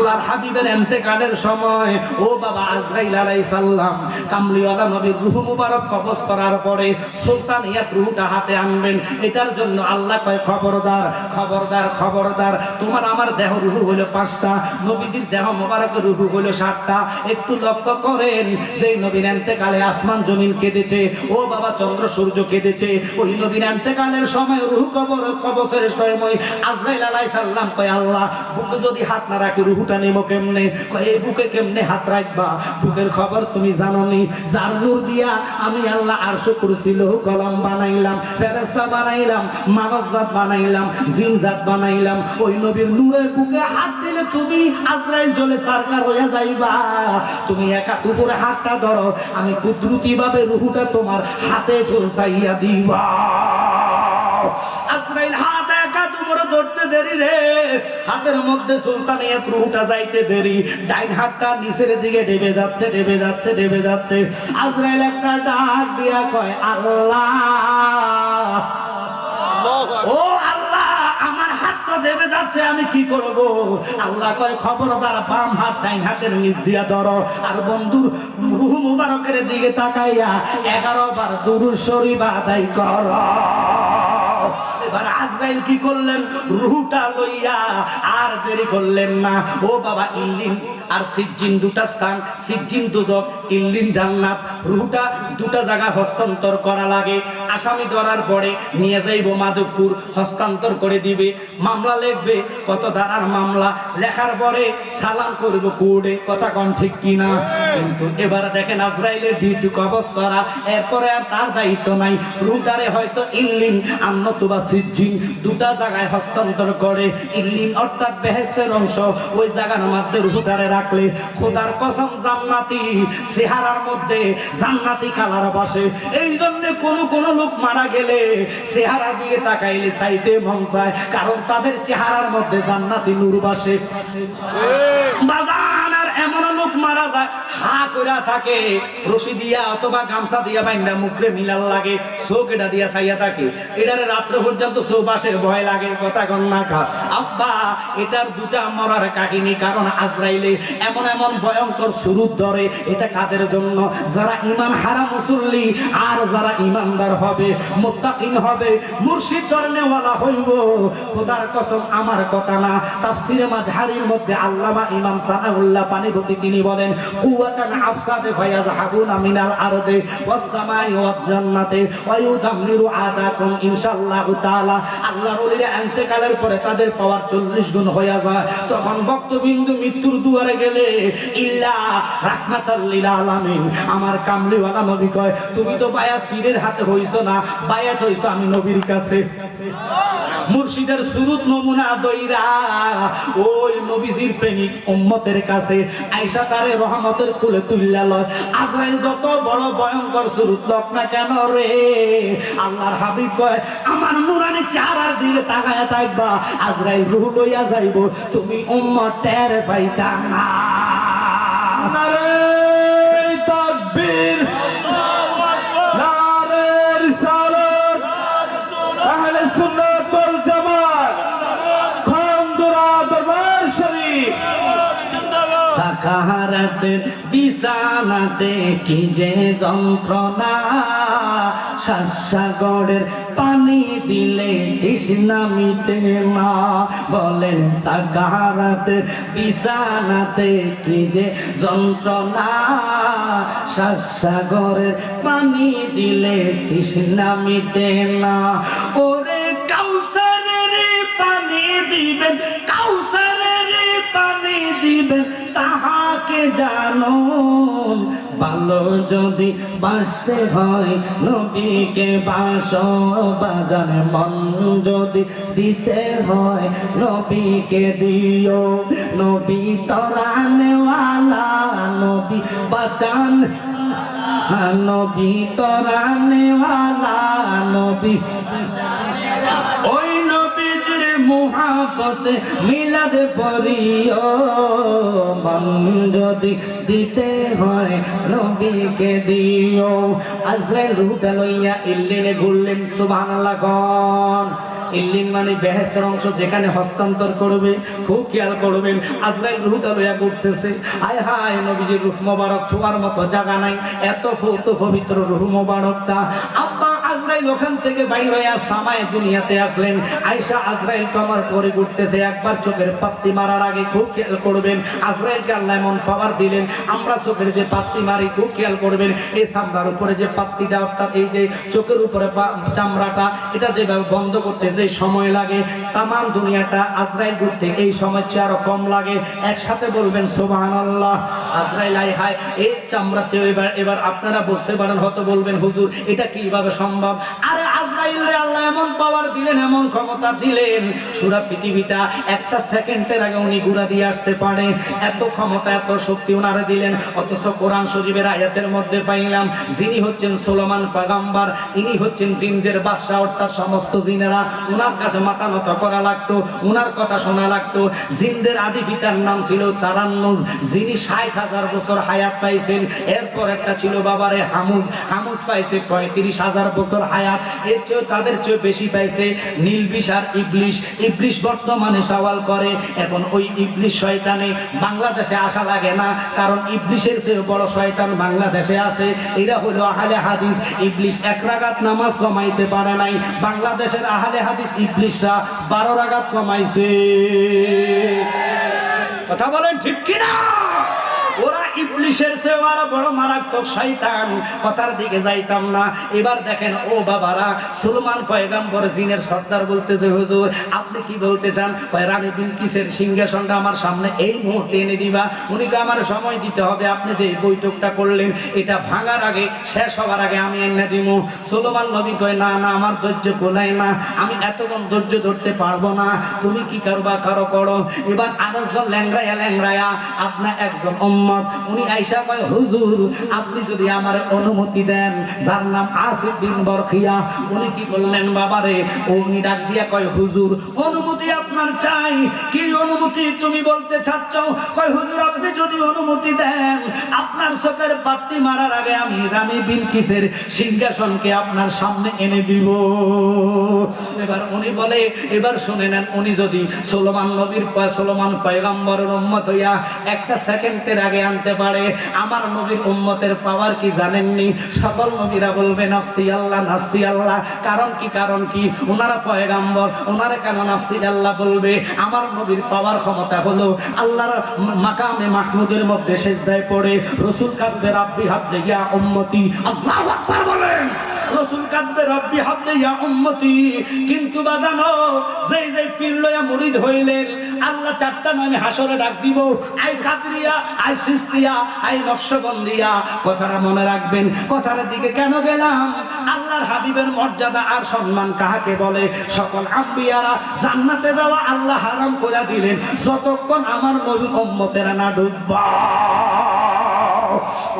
আল্লাহর হাবিবের ইন্তেকালের সময় ও বাবা আজরাইল আলাইহিস সালাম কামলিওয়ালা নবীর রূহ মুবারক কবজ করার পরে সুলতানিয়াত রূহটা হাতে আনবেন। এটার জন্য আল্লাহ কয় খবরদার খবরদার খবরদার, তোমার আমার দেহ রূহ হলো 5টা, নবীজির দেহ মুবারকের রূহ হলো 7টা। একটু লক্ষ্য করেন, যে নবীর ইন্তেকালে আসমান জমিন কেঁদেছে, ও বাবা চন্দ্র সূর্য কেঁদেছে, ওই নবীর ইন্তেকালের সময় রূহ কবজের সময় আজরাইল আলাইহিস সালাম কয় আল্লাহ বুকে যদি হাত না রাখি রূহটা নেব কেমনে? কয় এই বুকে কেমনে হাত রাখবা? বুকের খবর তুমি জানো নি, যার নূর দিয়া আমি আল্লাহ আরশ কুরসি লৌহ কলম বানাইলাম, ফেরেশতা বানাইলাম, মানব জাত বানাইলাম, জিন জাত বানাইলাম, ওই নবীর নূরের বুকে হাত দিলে তুমি আজরাইল জ্বলে সরকার হইয়া যাইবা। তুমি একা উপরে হাতটা ধরো, আমি কুদরতি ভাবে রূহটা তোমার হাতে পৌঁছাইয়া দিবা। আজরাইল হাত একা তোমার ধরতে দেরি রে, হাতের মধ্যে সুলতানিয়াত রূহটা যাইতে দেরি, ডাইন হাতটা নিচের দিকে ডেবে যাচ্ছে ডেবে যাচ্ছে ডেবে যাচ্ছে। আজরাইল একটা ডাক দিয়া কয় আল্লাহ, ও আল্লাহ আমার হাত তো ডেবে যাচ্ছে, আমি কি করব? আল্লাহ কয় খবরদার বাম হাত ডাইন হাতের নিচ দিয়া ধরো, আর বন্ধুর রূহ মুবারকের দিকে তাকাইয়া 11 বার দুরূদ শরীফ আদায় করো। এবার আজরাইল কি করলেন? রূহটা লইয়া আর দেরি করলেন না, ও বাবা ইল্লিন আর সিজ্জিন দুটা স্থান, সিজ্জিন দুজক, ইল্লিন জান্নাত, রূহটা দুটা জায়গা হস্তান্তর করা লাগে। আসামি ধরার পরে নিয়ে যাইব মাধবপুর, হস্তান্তর করে দিবে, মামলা লিখবে, কত ধারার মামলা, লেখার পরে সালাম করব কোর্টে, কথা কোন ঠিক কিনা? কিন্তু এবার দেখেন আজরাইলের ডিউটি কবজ করা, এরপরে আর তার দায়িত্ব নাই। রূহটারে হয়তো ইল্লিন আর নতুবা সিজ্জিন দুটা জায়গায় হস্তান্তর করে। ইল্লিন অর্থাৎ বেহেশতের অংশ, ওই জায়গার মধ্যে রূহটারে রাখলে খোদার কসম জান্নাতি চেহারার মধ্যে জান্নাতি কালার বসে। এই জন্য কোন লোক মারা গেলে চেহারা দিয়ে তাকাইলে চাইতে মন চায়, কারণ তাদের চেহারার মধ্যে জান্নাতি নূর বসে। বাজান আর এমন লোক মারা যায় হা কইরা থাকে, রশি দিয়া অথবা গামছা দিয়া বাইন্দা মুখে মিলাল লাগে, চোখ এটা দিয়া চাইয়া থাকে, এটারে রাত্র পর্যন্ত চৌপাশের ভয় লাগে, কথা কন না খা আব্বা। এটার দুটা মরার কাহিনী, কারণ আজরাইলে এমন এমন ভয়ঙ্কর সুরূপ ধরে। এটা কাদের জন্য? যারা ইমান হারা মুসল্লি আর যারা ইমানদার হবে, মুত্তাকিন হবে, মুর্শিদ ধরনেওয়ালা হইব। খোদার কসম আমার কথা না, তাফসীরে মাজহারির মধ্যে আল্লামা ইমাম সানাউল্লাহ পানিপতি তিনি বলেন কুওয়াতান আফসাদে ফায়াযহাবুনা মিনাল আরদি ওয়াস সামাই ওয়াজ জান্নাতি ওয়া ইউদাম্মিরু আদাকুম ইনশাআল্লাহু তাআলা। আল্লাহর ওলিরা ইন্তেকালের পরে তাদের পাওয়ার 40 গুণ হয়ে যায়। তখন ভক্তবিন্দু মৃত্যুর দুয়ারে গেলে ইল্লা রাহমাতাল লিল আলামিন, আমার কামলিওয়ালা নবী কয় তুমি তো বায়াত পীরের হাতে হইছো না, বায়াত হইছো আমি নবীর কাছে। মুর্শিদের সুরুত নমুনা দইরা ওই নবীজির প্রেমিক উম্মতের কাছে আয়েশা তারে রহমতের কুলে তুইলা লয়। আজরাইল যত বড় ভয়ঙ্কর সুরুত লোক না কেন রে, আল্লাহর হাবিব কয় আমার নুরানি চেহারার দিকে তাকায়া থাকবা, আজরাইল রূহ লইয়া যাইব, তুমি উম্মত টের পাইতা না। নারে তাকবীর, নারে রিসালাত, আহলে সুন্নাত ওয়াল জামাত, খানদুরা দরবার শরীফ। সাকারাতের বিছানাতে কি যে যন্ত্রণা, সাগরের পানি দিলে তৃষ্ণা মিটে না। বলেন সাকারাতের বিছানাতে কি যে যন্ত্রণা, সাগরের পানি দিলে তৃষ্ণা মিটে না। ওরে কাউসারের পানি দিবেন, কাউসারের পানি দিবেন, তাহাকে জানো। ভালো যদি বাসতে হয় নবীকে বাসো বাজান, মন যদি দিতে হয় নবীকে দিও। নবী তরানেওয়ালা, নবী বাঁচান, নবী তরানেওয়ালা, নবী ওই নবীজির মুহাব্বতে মিলাদ পড়িও। মন যদি দিতে হয় নবীকে দিও। আজরাইল রূহটা লইয়া ইল্লিনে ঘুরলেন, সুবহানাল্লাহ কোন। ইল্লিন মানে বেহেশতের অংশ, যেখানে হস্তান্তর করবে। খুব খেয়াল করবেন, আজরাইল রূহটা লইয়া ঘুরতেছে। আয় হায়, নবীজির রূহ মোবারক ছোঁয়ার মতো জায়গা নাই, এত পবিত্র রূহ মোবারকটা। আব্বা আজরাইল ওখান থেকে বাইর হইয়া সামায়ে দুনিয়াতে আসলেন। আয়েশা আজরাইল আমার পরে ঘুরতেছে, একবার চোখের পাত্তি মারার আগে খুব খেয়াল করবেন, আজরাইলকে আল্লাহ এমন পাওয়ার দিলেন, আমরা চোখের যে পাত্তি মারি খুব খেয়াল করবেন, এই চামড়ার উপরে যে পাত্তিটা, অর্থাৎ এই যে চোখের উপরে চামড়াটা, এটা যেভাবে বন্ধ করতে যে সময় লাগে, তাম দুনিয়াটা আজরাইল ঘুরতে এই সময় চেয়ে আরো কম লাগে। একসাথে বলবেন সুবহানাল্লাহ। আজরাইল আয় হায়, এই চামড়া চেয়ে এবার আপনারা বুঝতে পারেন, হয়তো বলবেন হুজুর এটা কিভাবে সম্ভব? আরে আজরাইল রে আল্লাহ এমন পাওয়ার দিলেন, এমন ক্ষমতা দিলেন, সুরা পৃথিবীটা একটা সেকেন্ডের আগে উনি ঘুরা দিয়ে আসতে পারে, এত ক্ষমতা এত শক্তি উনারে দিলেন। অথচ কোরআন শরীফের আয়াতের মধ্যে পাইলাম, যিনি হচ্ছেন সুলাইমান পয়গম্বর, ইনি হচ্ছেন জিনদের বাদশা, অর্থাৎ সমস্ত জিনেরা উনার কাছে মাথা নত করা লাগতো, উনার কথা শোনা লাগতো। জিনদের আদি পিতার নাম ছিল তারান্নুজ, যিনি 60,000 বছর হায়াত পাইছেন। এরপর একটা ছিল বাবারে হামুজ, হামুজ পাইছে 35,000 বছর হায়াত। এর চেয়ে তাদের চেয়ে বেশি পাইছে নীলবিষ আর ইবলিশ। ইবলিশ বর্তমানে সওয়াল করে, এখন ওই ইবলিশ শয়তানে বাংলাদেশে আসা লাগে না, কারণ ইবলিশের চেয়ে বড় শয়তান বাংলাদেশে আছে। এরা হলো আহলে হাদিস। ইবলিশ 1 রাকাত নামাজ কমাইতে পারে নাই, বাংলাদেশের আহলে হাদিস ইবলিশরা 12 রাকাত কমাইছে। কথা বলেন ঠিক কিনা? ওরা ইবলিশের চেয়ে আরো বড় মারাত্মক শয়তান। কথার দিকে যাইতাম না। এবার দেখেন ও বাবারা, সুলাইমান পয়গম্বর জিনের সর্দার বলতেছে, হুজুর আপনি কি বলতে চান? রানী বিলকিসের সিংহাসনটা আমার সামনে এই মুহূর্তে এনে দিবা। উনিকে আমার সময় দিতে হবে, আপনি যে বৈঠকটা করলেন এটা ভাঙার আগে, শেষ হওয়ার আগে আমি এনে দিব। সুলাইমান নবী কয়, না না, আমার ধৈর্য কোলায় না, আমি এতক্ষণ ধৈর্য ধরতে পারবো না, তুমি কি করবা করো। এবার আরেকজন ল্যাংড়ায়া আপনার একজন উনি আয়েশা কয়, হুজুর আপনি যদি আমার অনুমতি দেন, যার নাম আসিফ বিন বরখিয়া, উনি কি বললেন বাবারে, উনি ডাক দিয়া কয়, হুজুর অনুমতি আপনার চাই। কি অনুমতি তুমি বলতে চাচ্ছ? কয়, হুজুর আপনি যদি অনুমতি দেন, আপনার চোখের বাতি মারার আগে আমি রানী বিলকিসের সিংহাসনকে আপনার সামনে এনে দিব। এবার উনি বলে, এবার শুনে নেন, উনি যদি সুলাইমান পয়গম্বরের উম্মত হইয়া একটা সেকেন্ডের আগে আনতে পারে, আমার নবীর উম্মতের পাওয়ার কি জানেননি? সকল নবীরা বলবে নাফসি আল্লাহ, নাফসি আল্লাহ। কারণ কি? ওনারা পয়গম্বর, ওনারা কেন নাফসি আল্লাহ বলবে? আমার নবীর পাওয়ার ক্ষমতা হলো আল্লাহর মাকামে মাহমুদের মধ্যে সিজদায় পড়ে রাসূল কাঁদবে, রাব্বি হাবলি ইয়া উম্মতি। আল্লাহু আকবার বলেন। রাসূল কাঁদবে, রাব্বি হাবলি ইয়া উম্মতি। কিন্তু বাজানো, যেই পীর লয়া মুরিদ হইলেন, আল্লাহ 4টা নামে হাসরে ডাক দিব, আই কাদরিয়া, আই সিস্তিয়া, আই নকশবন্দিয়া। কথাটা মনে রাখবেন। কথার দিকে কেন গেলাম? আল্লাহর হাবিবের মর্যাদা আর সম্মান কাহাকে বলে? সকল আম্বিয়ারা জান্নাতে যাওয়া আল্লাহ হারাম করে দিলেন, যতক্ষণ আমার নবী উম্মতেরা না ঢুকবা।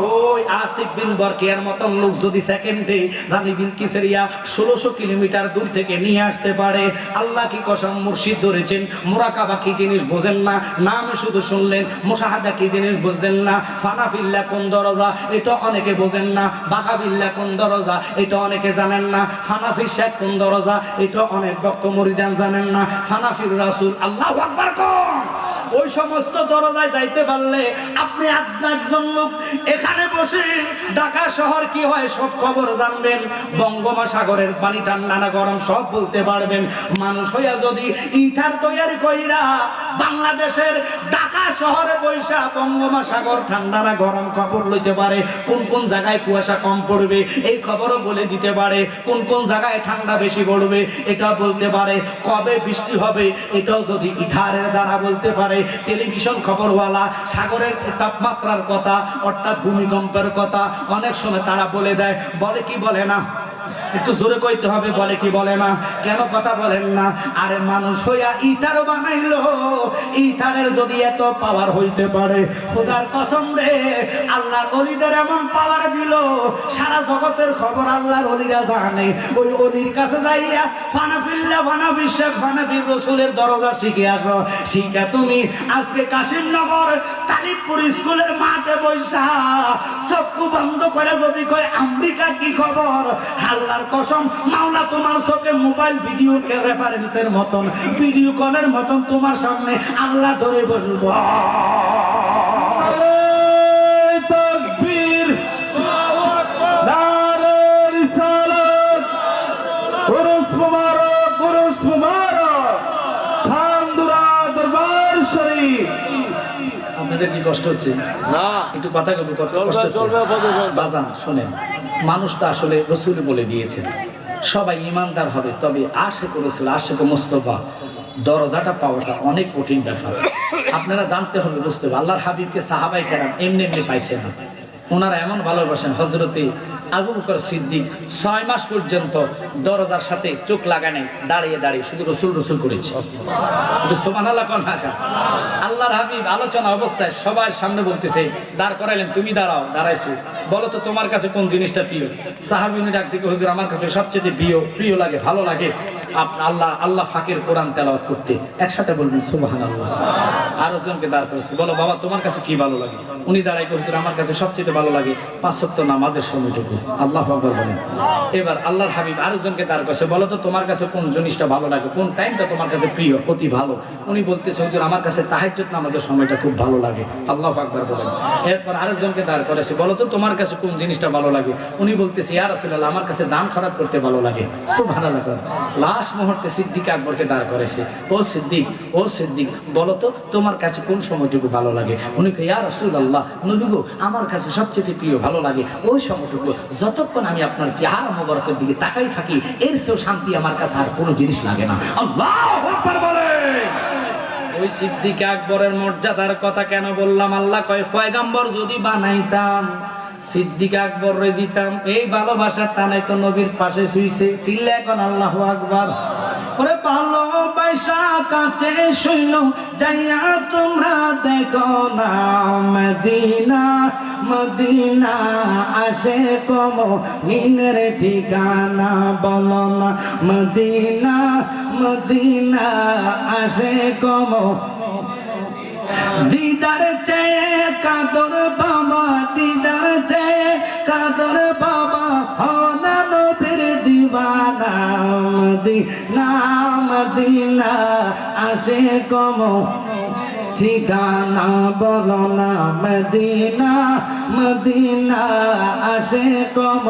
ওই আসিফ বিন বরখিয়ার মতন লোক যদি সেকেন্ডে রানী বিলকিসের 1600 কিলোমিটার দূর থেকে নিয়ে আসতে পারে, আল্লাহ কি কসম, মুর্শিদ ধরেছেন। মুরাকাবা কি জিনিস বোঝেন না, নাম শুধু শুনলেন। মুশাহাদা কি জিনিস বুঝলেন না। ফানাফিল্লাহ কোন দরজা, এটা অনেকে বোঝেন না। বাকাবিল্লাহ কোন দরজা, এটা অনেকে জানেন না। হানাফি শেখ কোন দরজা, এটা অনেক ভক্ত মুরিদান জানেন না। হানাফির রাসূল, আল্লাহু আকবার কোন। ওই সমস্ত দরজায় যাইতে পারলে আপনি একজন লোক এখানে বসে ঢাকা শহর কি হয় সব খবর জানবেন। বঙ্গোপসাগরের পানি ঠান্ডা না গরম সব বলতে পারবেন। মানুষ হইয়া যদি ইটার তৈরি কইরা বাংলাদেশের ঢাকা শহরে বৈশা বঙ্গোপসাগর ঠান্ডা না গরম খবর লইতে পারে। কোন জায়গায় কুয়াশা কম পড়বে এই খবরও বলে দিতে পারে। কোন জায়গায় ঠান্ডা বেশি পড়বে এটা বলতে পারে। কবে বৃষ্টি হবে এটাও যদি ইথারের দ্বারা বলতে পারে। টেলিভিশন খবরওয়ালা সাগরের তাপমাত্রার কথা, অর্থাৎ ভূমিকম্পের কথা অনেক সময় তারা বলে দেয়। বলে কি বলে না? একটু জোরে কইতে হবে, বলে কি বলে না? কেন কথা বলেন না? আরে মানুষ হইয়া ইথারও বানাইলো, ইথারের যদি এত পাওয়ার হইতে পারে, খোদার কসম রে, আল্লাহর ওলিদের এমন পাওয়ার দিল, সারা জগতের খবর আল্লাহর ওলিরা জানে। ওই ওলির কাছে যাইয়া ফানাফিল্লাহ, ফানাবিশেখ, ফানাফির রাসূলের দরজা শিখে আসো। শিখা তুমি আজকে কাশিমনগর তালিবপুর স্কুলের মাঠে বৈশা চক্ষু বন্ধ করে যদি কয় আমেরিকা কি খবর, আল্লাহর কসম, মাওলা তোমার চোখে মোবাইল ভিডিও রেফারেন্সের মতন, ভিডিও কলের মতন তোমার সামনে আল্লাহ ধরে বসবো। তাকবীর, নারে রিসালাত, উরুস মুবারক, উরুস মুবারক, খানদুরা দরবার শরীফ। আপনাদের কি কষ্ট হচ্ছে? না, একটু কথা বলবো, কষ্ট হচ্ছে। বাজান শোনেন, মানুষ তো আসলে রসুল বলে দিয়েছে সবাই ইমানদার হবে, তবে আশেক রসুল, আশেক মুস্তফা দরজাটা পাওয়াটা অনেক কঠিন ব্যাপার। আপনারা জানতে হবে, বুঝতে হবে, আল্লাহর হাবিবকে সাহাবায়ে কেরাম এমনি এমনি পাইছে না। ওনারা এমন ভালোবাসেন, হযরতে আবু বকর সিদ্দিক 6 মাস পর্যন্ত দরজার সাথে চোখ লাগানে দাঁড়িয়ে দাঁড়িয়ে শুধু রসুল রসুল করেছে। সুবহানাল্লাহ। আল্লাহর হাবিব আলোচনা অবস্থায় সবার সামনে বলতেছে, দাঁড় করাইলেন, তুমি দাঁড়াও। দাঁড়াইছে, বলো তো তোমার কাছে কোন জিনিসটা প্রিয়? সাহাবী ডাক দিকে, হুজুর আমার কাছে সবচেয়ে প্রিয় লাগে, ভালো লাগে আল্লাহ ফাকের কোরআন তেলাওয়াত করতে। একসাথে বলবেন সুবহানাল্লাহ। আরো জনকে দাঁড় করেছে, বলো বাবা তোমার কাছে কি ভালো লাগে? উনি দাঁড়াই, হুজুর আমার কাছে সবচেয়ে ভালো লাগে 5 ওয়াক্ত নামাজের সময়টুকু। আল্লাহু আকবার বলেন। এবার আল্লাহর হাবিব আরেকজনকে দাঁড় করেছে, বলো তো তোমার কাছে কোন জিনিসটা ভালো লাগে, কোন টাইমটা তোমার কাছে প্রিয়, অতি ভালো? উনি বলতেছে, হুজুর আমার কাছে তাহাজ্জুদ নামাজের সময়টা খুব ভালো লাগে। আল্লাহু আকবার বলেন। এরপর আরেকজনকে দাঁড় করেছে, বলো তো তোমার কাছে কোন জিনিসটা ভালো লাগে? উনি বলতেছে, ইয়া রাসূলুল্লাহ আমার কাছে দান খয়রাত করতে ভালো লাগে। সুবহানাল্লাহ। লাস্ট মুহূর্তে সিদ্দিক আকবরকে দাঁড় করেছে, ও সিদ্দিক বলো তো তোমার কাছে কোন সময়টুকু ভালো লাগে? উনি কয়, ইয়া রাসূলুল্লাহ নবী গো, আমার কাছে সবচেয়ে প্রিয় ভালো লাগে ওই সময়টুকু যতক্ষণ আমি আপনার চেহারা মোবারকের দিকে তাকাই থাকি, এর চেয়েও শান্তি আমার কাছে আর কোনো জিনিস লাগে না। আল্লাহু আকবার বলেন। ওই সিদ্দিক আকবরের মর্যাদার কথা কেন বললাম? আল্লাহ কয়, পয়গম্বর যদি বানাইতাম সিদ্দিক আকবর রে দিতাম। এই ভালোবাসার টানে তো নবীর পাশে শুইছে, চিল্লা এখন আল্লাহু আকবার। ওরে ভালোবাসা কাছে শুইল যাইয়া তোমরা দেখো না, মদিনা মদিনা আসে কম মিনের ঠিকানা, বলো না মদিনা মদিনা আসে কম। দিদার চেয়ে কাদর বাবা, দিদার চেয়ে কাদর বাবা, হনা নবীর দিওয়ানা, মদিনা মদিনা আসে কম ঠিকানা, বলো না মদিনা মদিনা আসে কম।